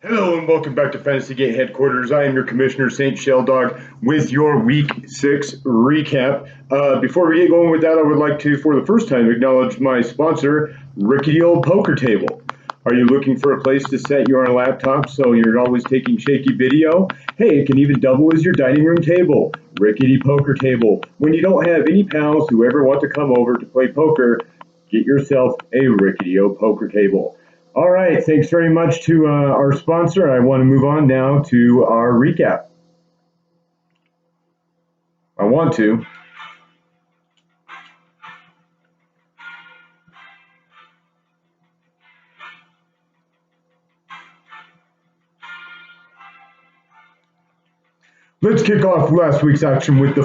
Hello and welcome back to Fantasygate headquarters. I am your commissioner, Saint Shelldog, with your Week 6 recap. Before we get going with that, I would like to, for the first time, acknowledge my sponsor, Rickety Old Poker Table. Are you looking for a place to set your laptop so you're always taking shaky video? Hey, it can even double as your dining room table. Rickety Poker Table. When you don't have any pals who ever want to come over to play poker, get yourself a Rickety Old Poker Table. All right, thanks very much to our sponsor. I want to move on now to our recap. Let's kick off last week's action with the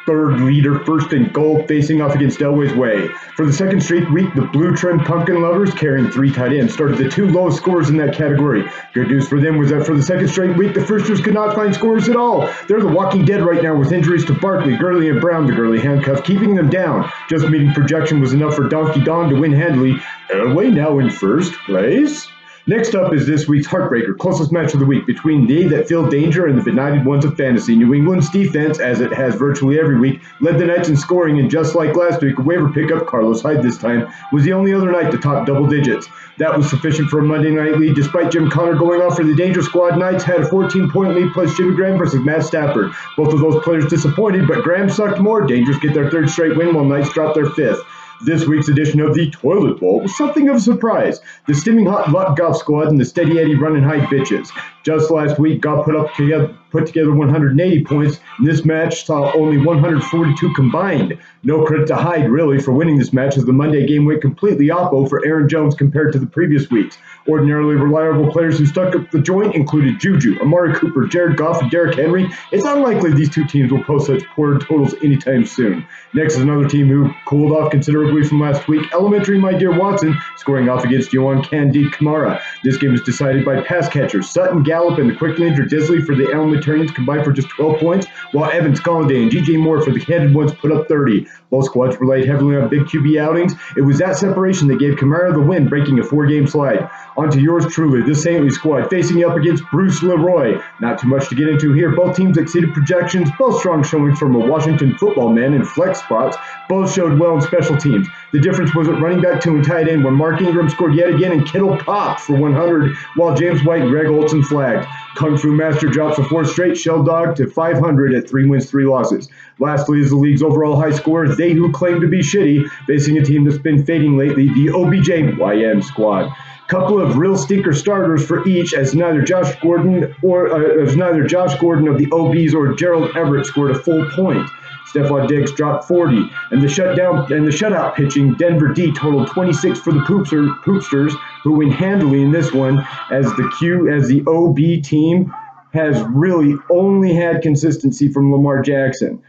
third leader, first and goal, facing off against Elway's Way. For the second straight week, the Blue Trim Pumpkin Lovers, carrying 3 tight ends, started the 2 lowest scores in that category. Good news for them was that for the second straight week, the Firsters could not find scores at all. They're the walking dead right now with injuries to Barkley, Gurley, and Brown, the Gurley handcuff, keeping them down. Just meeting projection was enough for Donkey Don to win handily. Elway now in first place. Next up is this week's Heartbreaker, closest match of the week between they that feel danger and the benighted ones of fantasy. New England's defense, as it has virtually every week, led the Knights in scoring, and just like last week, a waiver pickup, Carlos Hyde this time, was the only other Knight to top double digits. That was sufficient for a Monday night lead, despite Jim Connor going off for the Danger Squad. Knights had a 14-point lead plus Jimmy Graham versus Matt Stafford. Both of those players disappointed, but Graham sucked more. Dangers get their 3rd straight win while Knights drop their 5th. This week's edition of the Toilet Bowl was something of a surprise. The steaming hot luck golf squad and the steady Eddie running high bitches. Just last week, Goff put together 180 points, and this match saw only 142 combined. No credit to Hyde, really, for winning this match, as the Monday game went completely oppo for Aaron Jones compared to the previous weeks. Ordinarily reliable players who stuck up the joint included Juju, Amari Cooper, Jared Goff, and Derrick Henry. It's unlikely these two teams will post such poor totals anytime soon. Next is another team who cooled off considerably from last week, Elementary My Dear Watson, scoring off against Yohan Candide Kamara. This game was decided by pass catchers Sutton, Gallup, and the quickly injured Disley for the Elementarians combined for just 12 points, while Evans, Galladay, and G.J. Moore for the headed ones put up 30. Both squads relied heavily on big QB outings. It was that separation that gave Kamara the win, breaking a 4-game slide. On to yours truly, the Saintly squad, facing up against Bruce Leroy. Not too much to get into here. Both teams exceeded projections, both strong showings from a Washington football man in flex spots. Both showed well in special teams. The difference was at running back 2 and tight end, where Mark Ingram scored yet again and Kittle popped for 100, while James White and Greg Olsen flagged. Kung Fu Master drops a 4th straight Shelldog to 500 at 3 wins, 3 losses. Lastly is the league's overall high score, they who claim to be shitty, facing a team that's been fading lately, the OBJYM squad. Couple of real stinker starters for each, as neither Josh Gordon of the OBs or Gerald Everett scored a full point. Stephon Diggs dropped 40, and the shutout pitching, Denver D totaled 26 for the Poopsters, who win handily in this one, as the OB team has really only had consistency from Lamar Jackson.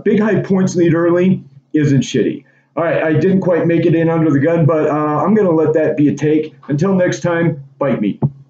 Big high points lead early isn't shitty. All right, I didn't quite make it in under the gun, but I'm going to let that be a take. Until next time, bite me.